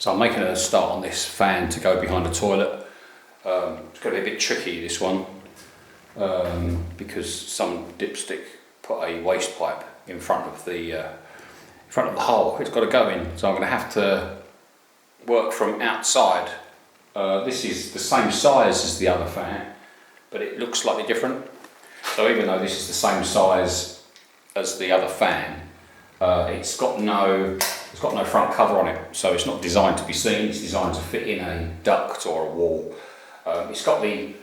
So I'm making a start on this fan to go behind the toilet. It's going to be a bit tricky, this one, because some dipstick put a waste pipe in front of the hole. It's got to go in, so I'm going to have to work from outside. This is the same size as the other fan, but it looks slightly different. So even though this is the same size as the other fan, it's got no front cover on it, so it's not designed to be seen. It's designed to fit in a duct or a wall. It's got the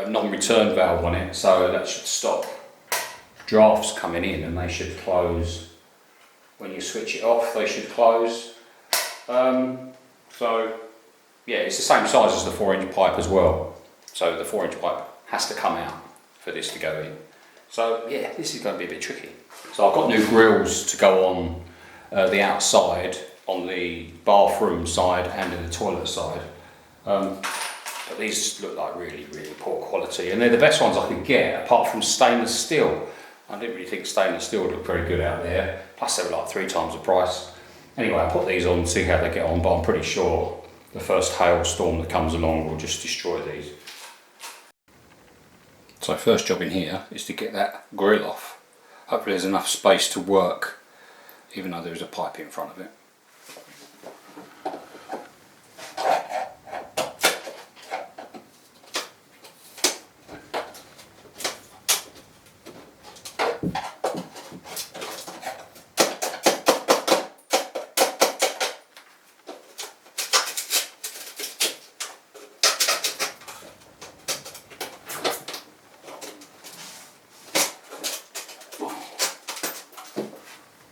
non-return valve on it, so that should stop drafts coming in, and they should close when you switch it off. They should close. So yeah, it's the same size as the 4-inch pipe as well. So the 4-inch pipe has to come out for this to go in. So yeah, this is going to be a bit tricky. So I've got new grills to go on the outside, on the bathroom side and in the toilet side. But these look like really, really poor quality, and they're the best ones I could get, apart from stainless steel. I didn't really think stainless steel would look very good out there, plus they were like 3 times the price. Anyway, I put these on to see how they get on, but I'm pretty sure the first hailstorm that comes along will just destroy these. So first job in here is to get that grill off. Hopefully there's enough space to work, even though there's a pipe in front of it.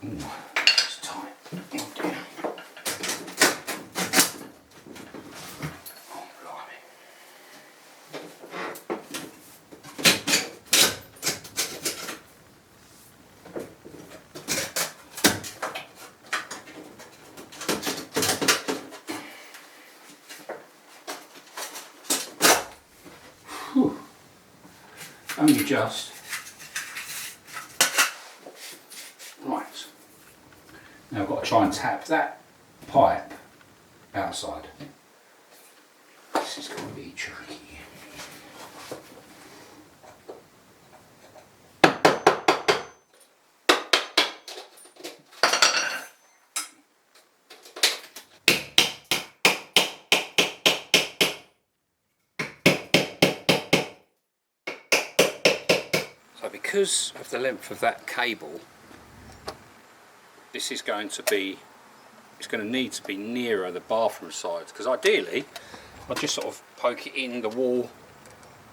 It's tight. Oh dear. Oh blimey. Whew. Only just. Now I've got to try and tap that pipe outside. This is going to be tricky. So because of the length of that cable, this is going to need to be nearer the bathroom sides, because ideally I'll just sort of poke it in the wall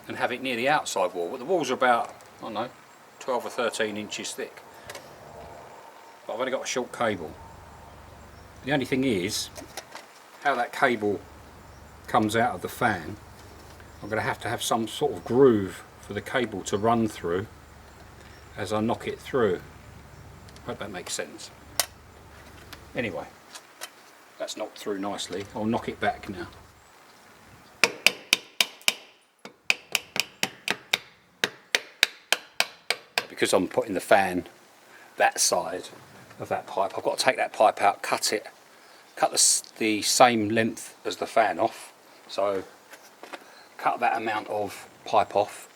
and have it near the outside wall, but the walls are about, I don't know, 12 or 13 inches thick, but I've only got a short cable. The only thing is how that cable comes out of the fan. I'm going to have some sort of groove for the cable to run through as I knock it through. Hope that makes sense. Anyway, that's knocked through nicely. I'll knock it back now. Because I'm putting the fan that side of that pipe, I've got to take that pipe out, cut the same length as the fan off. So cut that amount of pipe off,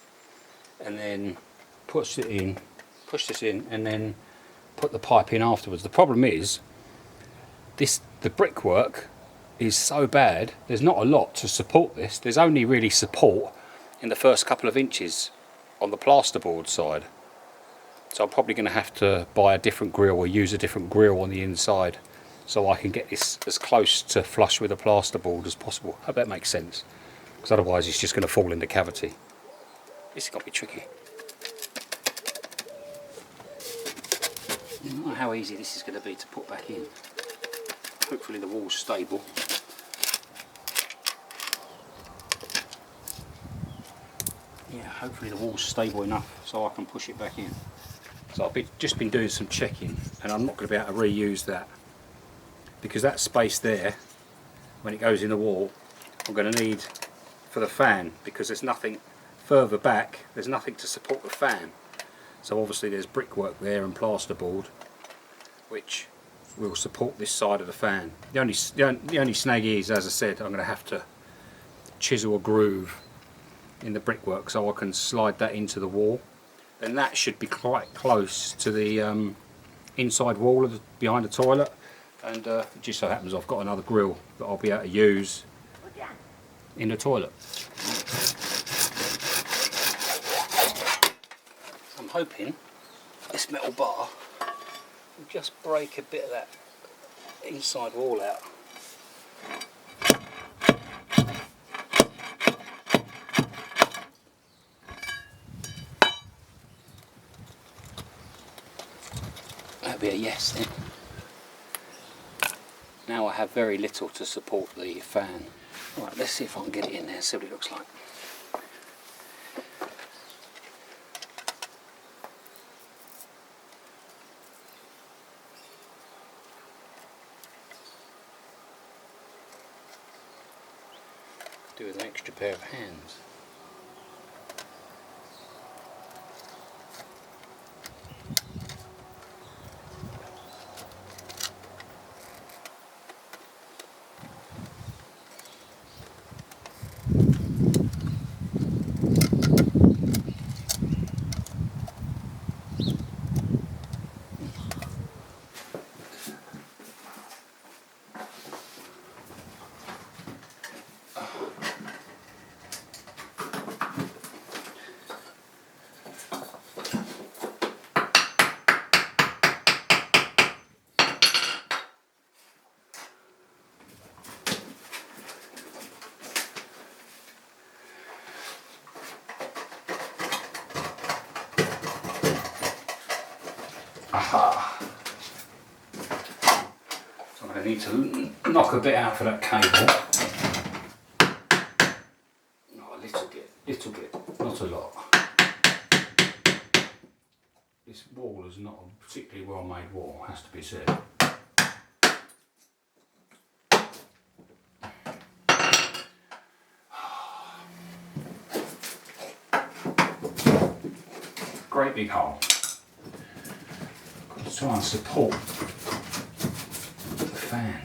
and then push this in, and then put the pipe in afterwards. The problem is the brickwork is so bad, there's not a lot to support this. There's only really support in the first couple of inches on the plasterboard side. So I'm probably going to have to buy a different grill or use a different grill on the inside so I can get this as close to flush with the plasterboard as possible. I hope that makes sense, because otherwise it's just going to fall in the cavity. This is going to be tricky. I don't know how easy this is going to be to put back in. Hopefully the wall's stable. Yeah, hopefully the wall's stable enough so I can push it back in. So I've just been doing some checking, and I'm not going to be able to reuse that, because that space there, when it goes in the wall, I'm going to need for the fan, because there's nothing further back, there's nothing to support the fan. So obviously there's brickwork there and plasterboard, which will support this side of the fan. The only snag is, as I said, I'm going to have to chisel a groove in the brickwork so I can slide that into the wall. And that should be quite close to the inside wall of behind the toilet. And it just so happens I've got another grill that I'll be able to use in the toilet. I'm hoping this metal bar will just break a bit of that inside wall out. That'll be a yes then. Now I have very little to support the fan. Right, let's see if I can get it in there, see what it looks like. Do with an extra pair of hands. Aha! So I'm going to need to knock a bit out for that cable. Oh, a little bit, not a lot. This wall is not a particularly well made wall, has to be said. Great big hole. Got to try and support the fan.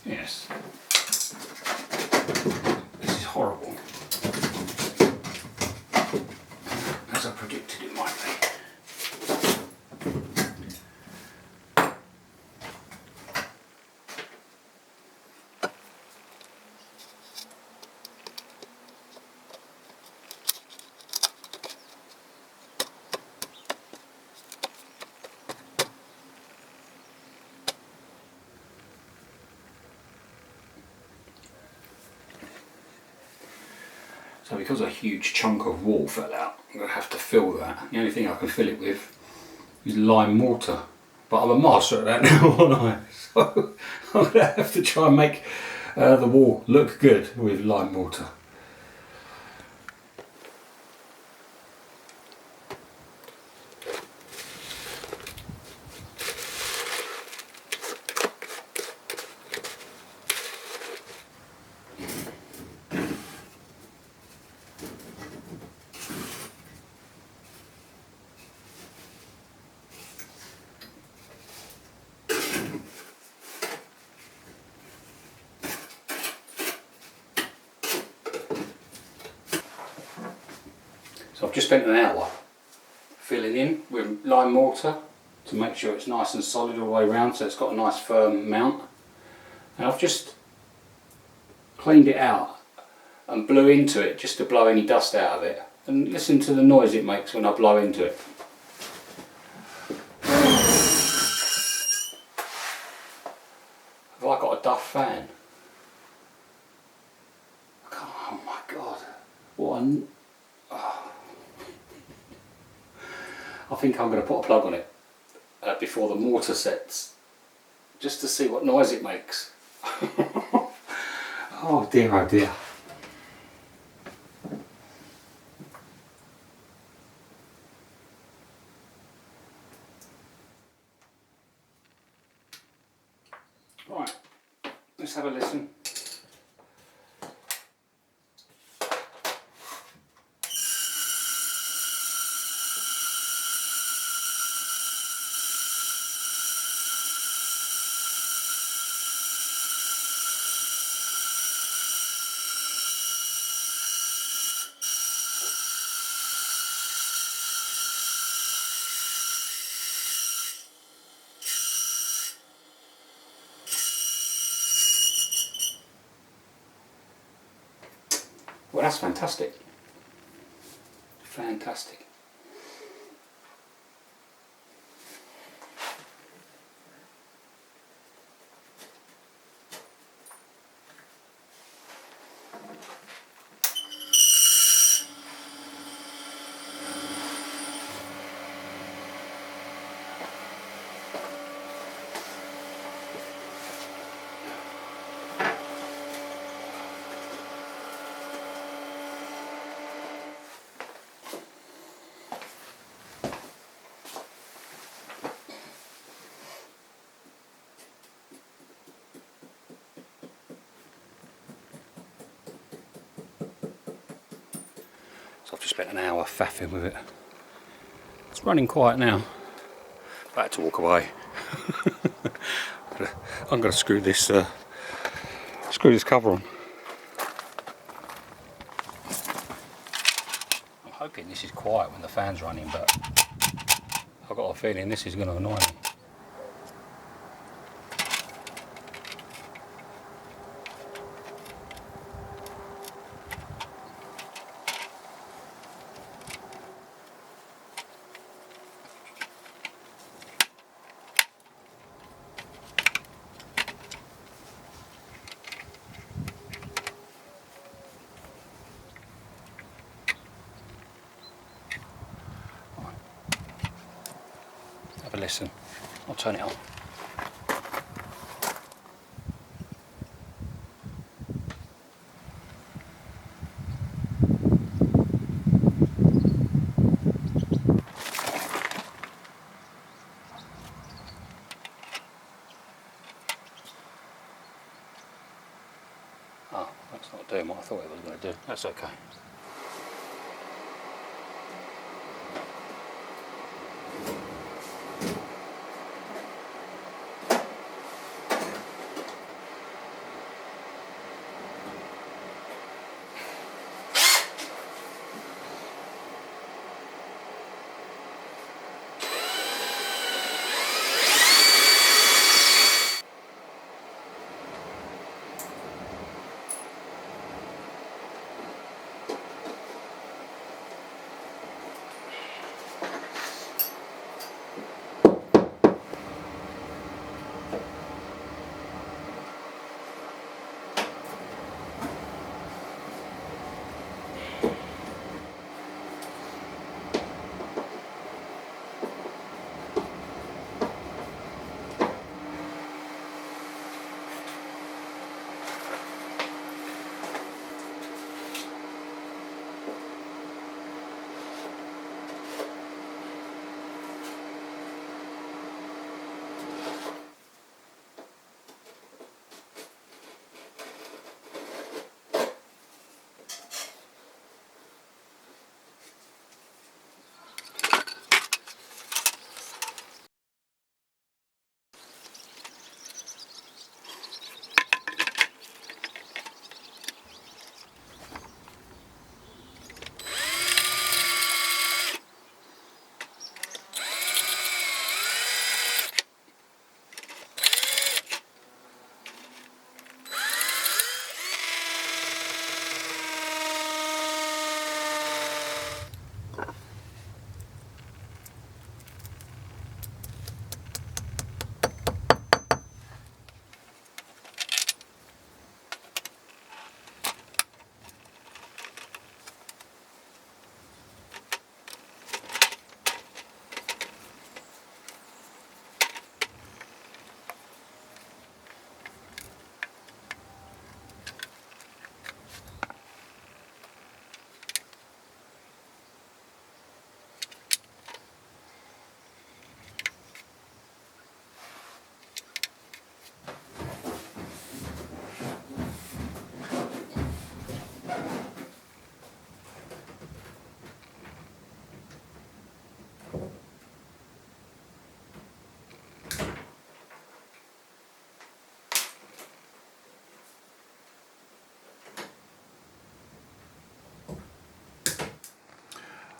Yes. This is horrible. As I predicted it might be. So because a huge chunk of wall fell out, I'm going to have to fill that. The only thing I can fill it with is lime mortar. But I'm a master at that now, aren't I? So I'm going to have to try and make the wall look good with lime mortar. So I've just spent an hour filling in with lime mortar to make sure it's nice and solid all the way around, so it's got a nice firm mount. And I've just cleaned it out and blew into it just to blow any dust out of it. And listen to the noise it makes when I blow into it. Have I got a Duff fan? Oh my god, what an... I think I'm going to put a plug on it before the mortar sets, just to see what noise it makes. Oh dear, oh dear. Right, let's have a listen. Well, that's fantastic. Fantastic. So I've just spent an hour faffing with it. It's running quiet now. About to walk away. I'm going to screw this cover on. I'm hoping this is quiet when the fan's running, but I've got a feeling this is going to annoy me. Have a listen. I'll turn it on. Oh, that's not doing what I thought it was going to do. That's okay.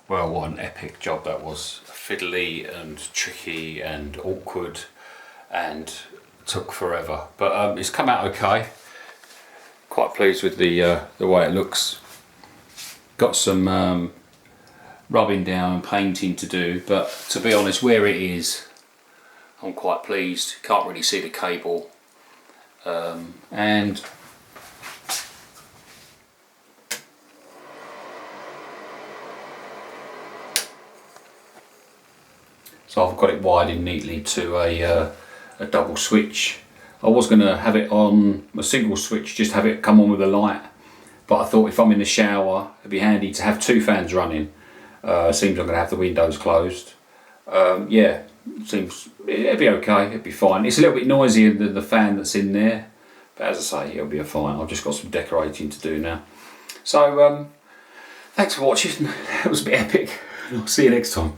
Well, what an epic job that was. Fiddly and tricky and awkward and took forever. But it's come out okay. Quite pleased with the way it looks. got some rubbing down and painting to do, but to be honest, where it is, I'm quite pleased. Can't really see the cable, and so I've got it wired in neatly to a double switch. I was going to have it on a single switch, just have it come on with a light, but I thought if I'm in the shower it'd be handy to have two fans running. Seems I'm going to have the windows closed. Yeah, seems it'd be okay, it'd be fine. It's a little bit noisier than the fan that's in there, but as I say, it'll be fine. I've just got some decorating to do now. So thanks for watching. That was a bit epic. I'll see you next time.